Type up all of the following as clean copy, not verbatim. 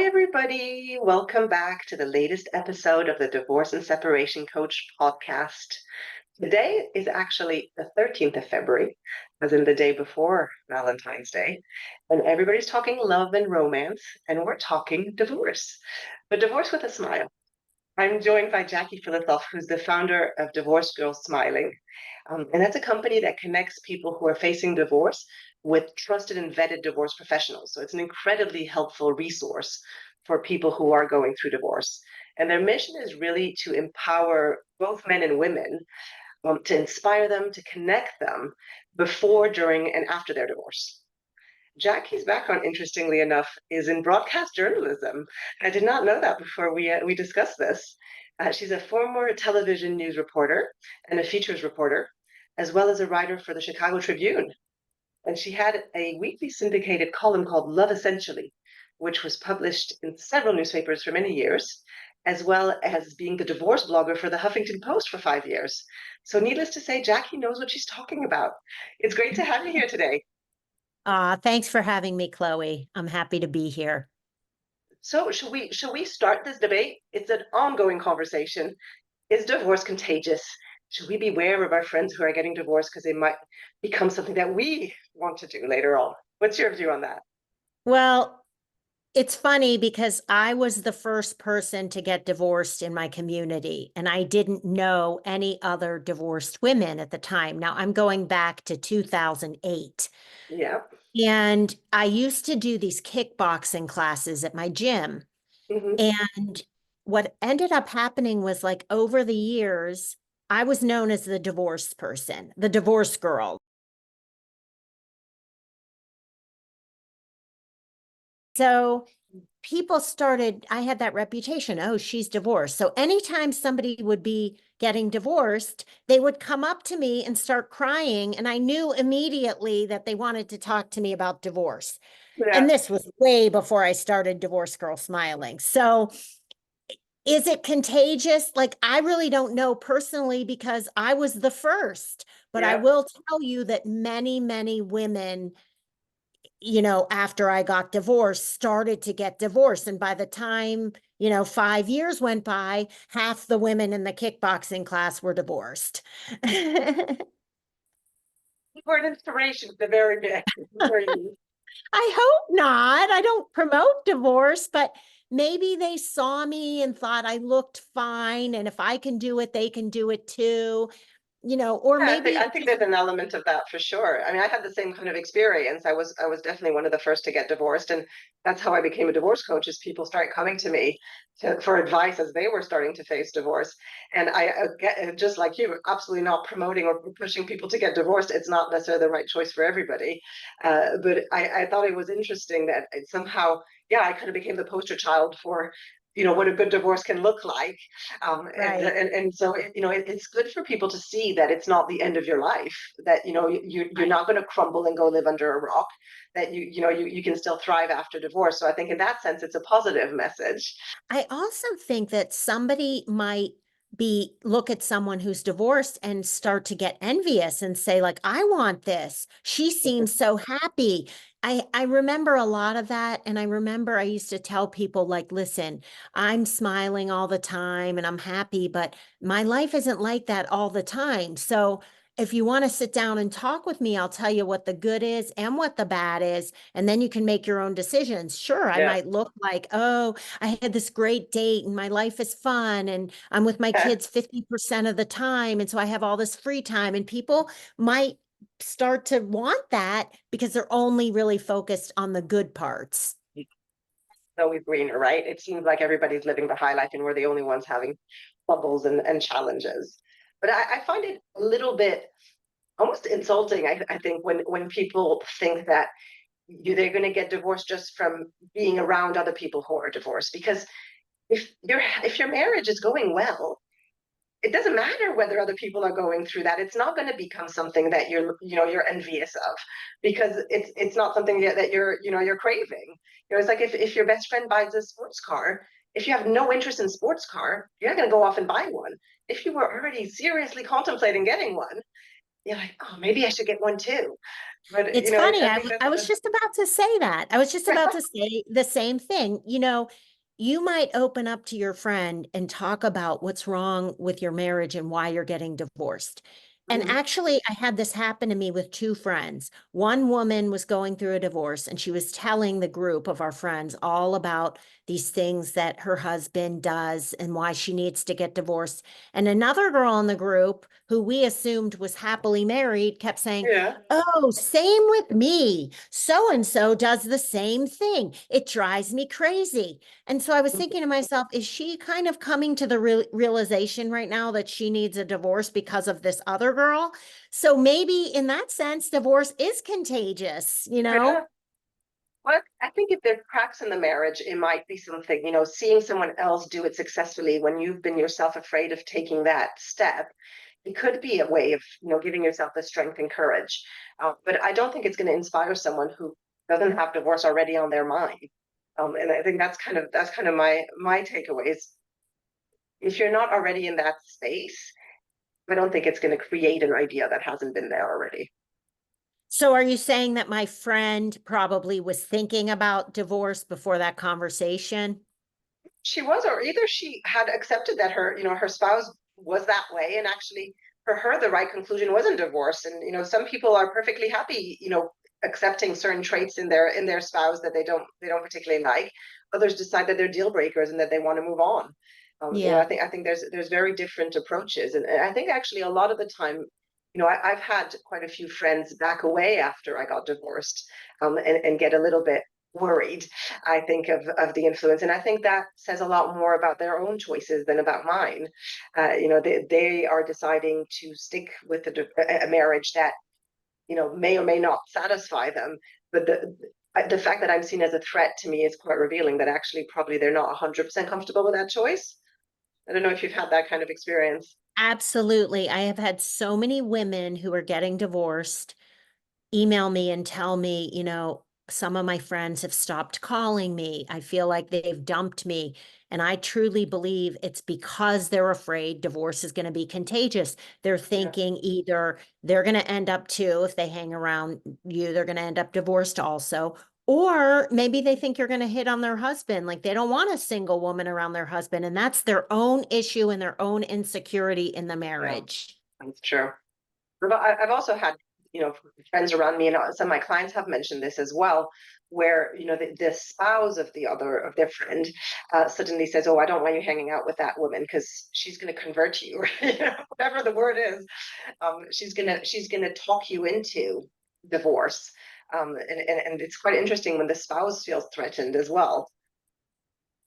everybody. Welcome back to the latest episode of the Divorce and Separation Coach podcast. Today is actually the 13th of February, as in the day before Valentine's Day. And everybody's talking love and romance, and we're talking divorce, but divorce with a smile. I'm joined by Jackie Philossoph, who's the founder of Divorce Girls Smiling. And that's a company that connects people who are facing divorce with trusted and vetted divorce professionals. So it's an incredibly helpful resource for people who are going through divorce. And their mission is really to empower both men and women, to inspire them, to connect them before, during, and after their divorce. Jackie's background, interestingly enough, is in broadcast journalism. I did not know that before we discussed this. She's a former television news reporter and a features reporter, as well as a writer for the Chicago Tribune. And she had a weekly syndicated column called Love Essentially, which was published in several newspapers for many years, as well as being the divorce blogger for the Huffington Post for 5 years. So needless to say, Jackie knows what she's talking about. It's great to have you here today. Thanks for having me, Chloe. I'm happy to be here. So should we start this debate? It's an ongoing conversation. Is divorce contagious? Should we beware of our friends who are getting divorced because they might become something that we want to do later on? What's your view on that? Well, it's funny because I was the first person to get divorced in my community, and I didn't know any other divorced women at the time. Now I'm going back to 2008. Yeah. And I used to do these kickboxing classes at my gym. Hmm. And what ended up happening was like over the years, I was known as the divorce person, the divorce girl. So people started, I had that reputation. Oh, she's divorced. So anytime somebody would be getting divorced, they would come up to me and start crying. And I knew immediately that they wanted to talk to me about divorce. Yeah. And this was way before I started Divorce Girl Smiling. So is it contagious? Like, I really don't know personally because I was the first, but I Yeah. will tell you that many, many women, after I got divorced, started to get divorced. And by the time, 5 years went by, half the women in the kickboxing class were divorced. You were an inspiration at the very beginning. I hope not. I don't promote divorce, but maybe they saw me and thought I looked fine. And if I can do it, they can do it too, or Yeah, maybe I it think just, there's an element of that for sure. I mean, I had the same kind of experience. I was definitely one of the first to get divorced, and that's how I became a divorce coach. Is people started coming to me for advice as they were starting to face divorce, and I get just like you, absolutely not promoting or pushing people to get divorced. It's not necessarily the right choice for everybody, but I thought it was interesting that it somehow, yeah, I kind of became the poster child for what a good divorce can look like, right. and so it's good for people to see that it's not the end of your life, that you're not going to crumble and go live under a rock, that you can still thrive after divorce. So I think in that sense it's a positive message. I also think that somebody might be look at someone who's divorced and start to get envious and say like, I want this. She seems so happy. I remember a lot of that, and I remember I used to tell people like, listen, I'm smiling all the time and I'm happy, but my life isn't like that all the time. So if you want to sit down and talk with me, I'll tell you what the good is and what the bad is, and then you can make your own decisions. Sure, I Yeah. might look like, oh, I had this great date and my life is fun and I'm with my kids 50% of the time. And so I have all this free time, and people might start to want that because they're only really focused on the good parts. Always greener, right? It seems like everybody's living the high life and we're the only ones having troubles and challenges. But I find it a little bit almost insulting, I think, when people think that they're going to get divorced just from being around other people who are divorced. Because if your marriage is going well, it doesn't matter whether other people are going through that. It's not going to become something that you're envious of, because it's not something that you're craving. It's like if your best friend buys a sports car, if you have no interest in sports car, you're not going to go off and buy one. If you were already seriously contemplating getting one, you're like, oh, maybe I should get one too. But It's funny. I think I that's was just about to say that. I was just about to say the same thing. You might open up to your friend and talk about what's wrong with your marriage and why you're getting divorced. And Mhm. actually, I had this happen to me with two friends. One woman was going through a divorce and she was telling the group of our friends all about these things that her husband does and why she needs to get divorced. And another girl in the group, who we assumed was happily married, kept saying, Yeah. "Oh, same with me. So and so does the same thing. It drives me crazy." And so I was thinking to myself, is she kind of coming to the realization right now that she needs a divorce because of this other girl? So maybe in that sense, divorce is contagious, you Yeah. know? Well, I think if there are cracks in the marriage, it might be something, seeing someone else do it successfully when you've been yourself afraid of taking that step. It could be a way of, giving yourself the strength and courage. But I don't think it's going to inspire someone who doesn't have divorce already on their mind. And I think that's kind of my takeaway is if you're not already in that space, I don't think it's going to create an idea that hasn't been there already. So are you saying that my friend probably was thinking about divorce before that conversation? She was, or either she had accepted that her spouse was that way, and actually for her the right conclusion wasn't divorce. And some people are perfectly happy, accepting certain traits in their spouse that they don't particularly like. Others decide that they're deal breakers and that they want to move on. I Yeah. think there's very different approaches, and I think actually a lot of the time, I've had quite a few friends back away after I got divorced, and get a little bit worried, I think, of the influence. And I think that says a lot more about their own choices than about mine. They are deciding to stick with a marriage that, may or may not satisfy them. But the fact that I'm seen as a threat to me is quite revealing that actually probably they're not 100% comfortable with that choice. I don't know if you've had that kind of experience. Absolutely. I have had so many women who are getting divorced email me and tell me, some of my friends have stopped calling me. I feel like they've dumped me. And I truly believe it's because they're afraid divorce is going to be contagious. They're Yeah, thinking either they're going to end up too, if they hang around you, they're going to end up divorced also. Or maybe they think you're going to hit on their husband. Like they don't want a single woman around their husband. And that's their own issue and their own insecurity in the yeah, marriage. that's true. But I've also had, friends around me, and some of my clients have mentioned this as well, where the spouse of their friend suddenly says, "Oh, I don't want you hanging out with that woman because she's going to convert you," or whatever the word is. She's gonna talk you into divorce, and it's quite interesting when the spouse feels threatened as well.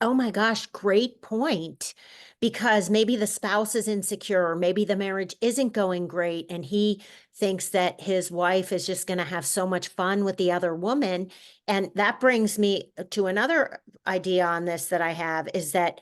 Oh my gosh, great point. Because maybe the spouse is insecure, or maybe the marriage isn't going great, and he thinks that his wife is just going to have so much fun with the other woman. And that brings me to another idea on this that I have is that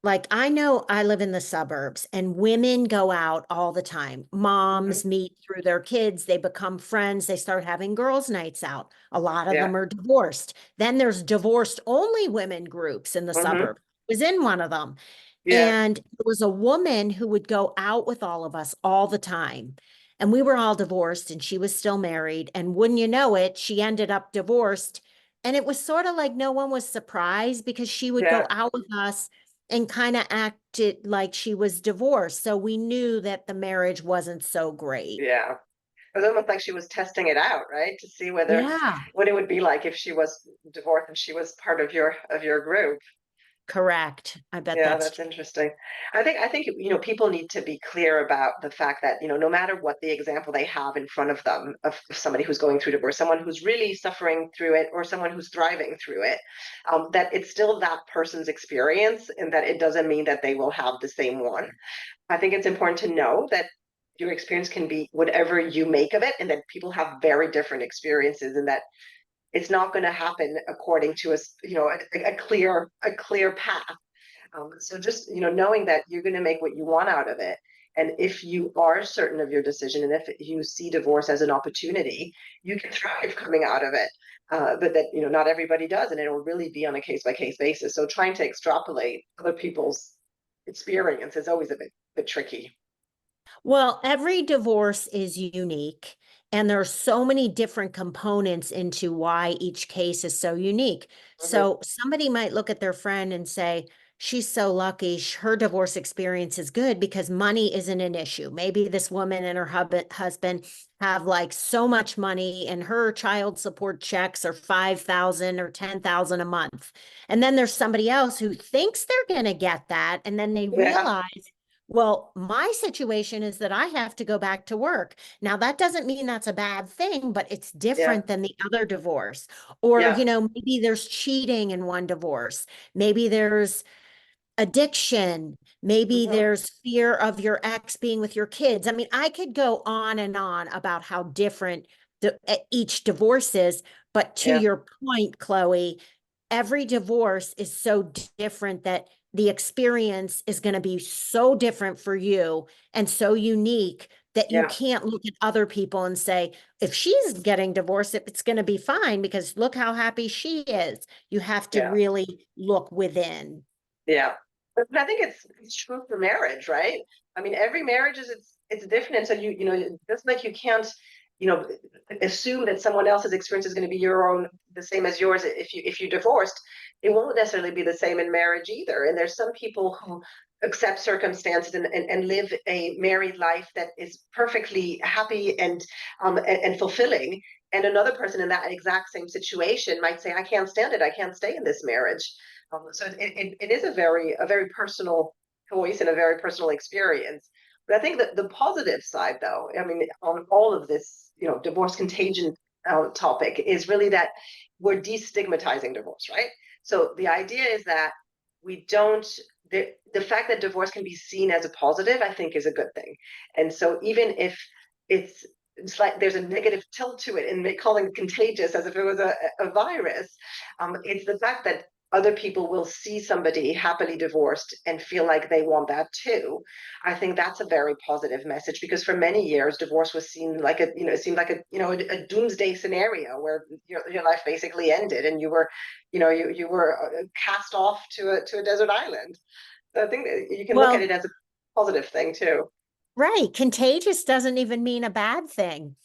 like, I know I live in the suburbs and women go out all the time. Mhm. Moms meet through their kids, they become friends, they start having girls' nights out. A lot of Yeah. them are divorced. Then there's divorced only women groups in the Hmm. suburb. I was in one of them. Yeah. And there was a woman who would go out with all of us all the time. And we were all divorced and she was still married. And wouldn't you know it, she ended up divorced. And it was sort of like no one was surprised because she would go Yeah. out with us and kind of acted like she was divorced. So we knew that the marriage wasn't so great. Yeah. It was almost like she was testing it out, right? To see whether Yeah, what it would be like if she was divorced and she was part of your group. correct. I bet Yeah, that's that's true. interesting. I think people need to be clear about the fact that no matter what the example they have in front of them of somebody who's going through divorce, someone who's really suffering through it, or someone who's thriving through it, that it's still that person's experience, and that it doesn't mean that they will have the same one. I think it's important to know that your experience can be whatever you make of it, and that people have very different experiences, and that it's not going to happen according to a clear path. So just knowing that you're going to make what you want out of it, and if you are certain of your decision, and if you see divorce as an opportunity, you can thrive coming out of it. But that not everybody does, and it'll really be on a case by case basis. So trying to extrapolate other people's experience is always a bit tricky. Well, every divorce is unique, and there are so many different components into why each case is so unique. Hmm. So somebody might look at their friend and say, she's so lucky. Her divorce experience is good because money isn't an issue. Maybe this woman and her husband have like so much money and her child support checks are 5,000 or 10,000 a month. And then there's somebody else who thinks they're going to get that. And then they Yeah, realize, well, my situation is that I have to go back to work. Now, that doesn't mean that's a bad thing, but it's yeah, different than the other divorce. Or, yeah. maybe there's cheating in one divorce. Maybe there's addiction. Maybe Hmm. there's fear of your ex being with your kids. I mean, I could go on and on about how different each divorce is. But to Yeah, your point, Chloe, every divorce is so different that the experience is going to be so different for you and so unique that you yeah, can't look at other people and say, if she's getting divorced, it's going to be fine because look how happy she is. You have to yeah. really look within. Yeah. But I think it's true for marriage, right? I mean, every marriage is it's different. And so just like you can't, you know, assume that someone else's experience is going to be your own the same as yours if you divorced, it won't necessarily be the same in marriage either. And there's some people who accept circumstances and live a married life that is perfectly happy and fulfilling. And another person in that exact same situation might say, I can't stand it, I can't stay in this marriage. So it is a very personal choice and a very personal experience. But I think that the positive side, though, I mean, on all of this, divorce contagion topic is really that we're destigmatizing divorce, right? So the idea is that we don't, the fact that divorce can be seen as a positive, I think, is a good thing. And so even if it's it's like there's a negative tilt to it and calling it contagious as if it was a virus. It's the fact that other people will see somebody happily divorced and feel like they want that too. I think that's a very positive message because for many years divorce was seen like it seemed like a doomsday scenario where your life basically ended and you were cast off to a desert island. So I think that you can look at Well, it as a positive thing too. right. Contagious doesn't even mean a bad thing.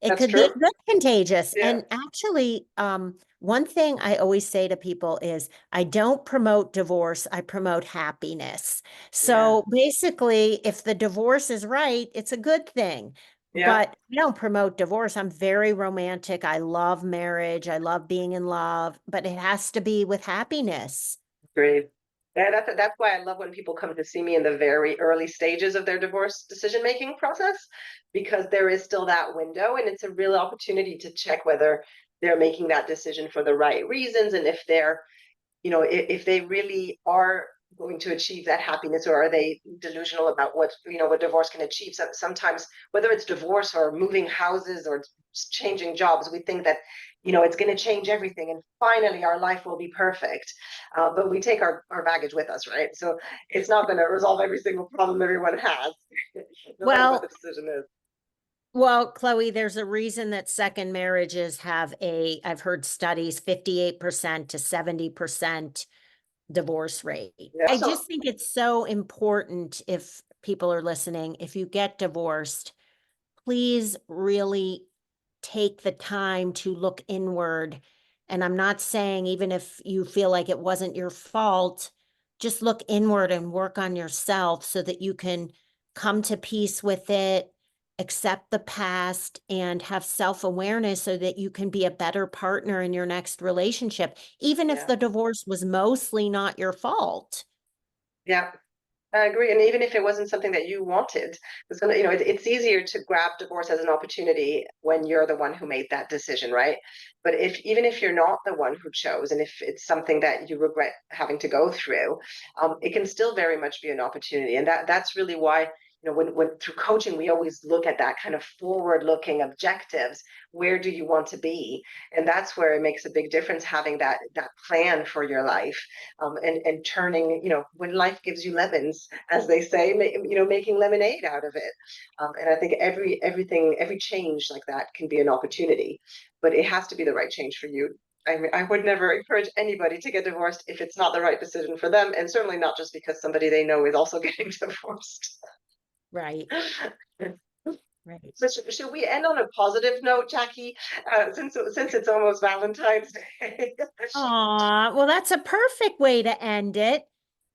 It That's could be true. good contagious. Yeah. And actually, one thing I always say to people is I don't promote divorce, I promote happiness. Yeah. So basically, if the divorce is right, it's a good thing. Yeah. But I don't promote divorce. I'm very romantic. I love marriage. I love being in love, but it has to be with happiness. Great. Yeah, that's why I love when people come to see me in the very early stages of their divorce decision making process, because there is still that window, and it's a real opportunity to check whether they're making that decision for the right reasons, and if they're if they really are going to achieve that happiness, or are they delusional about what divorce can achieve. Sometimes whether it's divorce or moving houses or changing jobs, we think that it's going to change everything and finally our life will be perfect. But we take our baggage with us, right? So it's not going to resolve every single problem everyone has, no matter what the Well, decision is. Chloe, there's a reason that second marriages have I've heard studies, 58% to 70% divorce rate. Yeah, I so just think it's so important if people are listening, if you get divorced, please really take the time to look inward. And I'm not saying even if you feel like it wasn't your fault, just look inward and work on yourself so that you can come to peace with it, accept the past, and have self awareness so that you can be a better partner in your next relationship, even if yeah, the divorce was mostly not your fault. yeah. I agree. And even if it wasn't something that you wanted, it's easier to grab divorce as an opportunity when you're the one who made that decision, right? But even if you're not the one who chose, and if it's something that you regret having to go through, it can still very much be an opportunity. And that's really why, when through coaching, we always look at that kind of forward-looking objectives. Where do you want to be? And that's where it makes a big difference having that plan for your life, and turning, when life gives you lemons, as they say, making lemonade out of it. And I think every change like that can be an opportunity, but it has to be the right change for you. I mean, I would never encourage anybody to get divorced if it's not the right decision for them, and certainly not just because somebody they know is also getting divorced. Right. Right. So should we end on a positive note, Jackie? Since it's almost Valentine's Day. Aw, well, that's a perfect way to end it.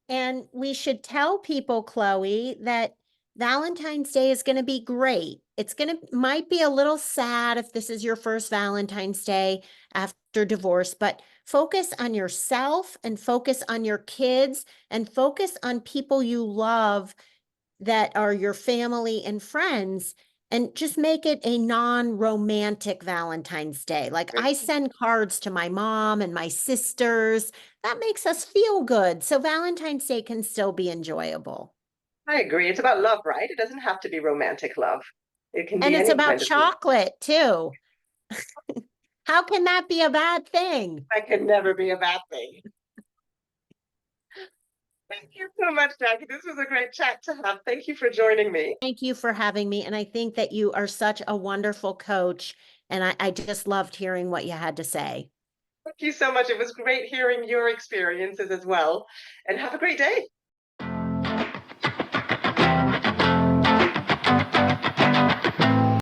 And we should tell people, Chloe, that Valentine's Day is going to be great. It's going to might be a little sad if this is your first Valentine's Day after divorce, but focus on yourself and focus on your kids and focus on people you love that are your family and friends, and just make it a non-romantic Valentine's Day. Like I send cards to my mom and my sisters. That makes us feel good. So Valentine's Day can still be enjoyable. I agree. It's about love, right? It doesn't have to be romantic love. It can And be it's any about kind of love. chocolate too. How can that be a bad thing? That can never be a bad thing. Thank you so much, Jackie. This was a great chat to have. Thank you for joining me. Thank you for having me. And I think that you are such a wonderful coach. And I just loved hearing what you had to say. Thank you so much. It was great hearing your experiences as well. And have a great day.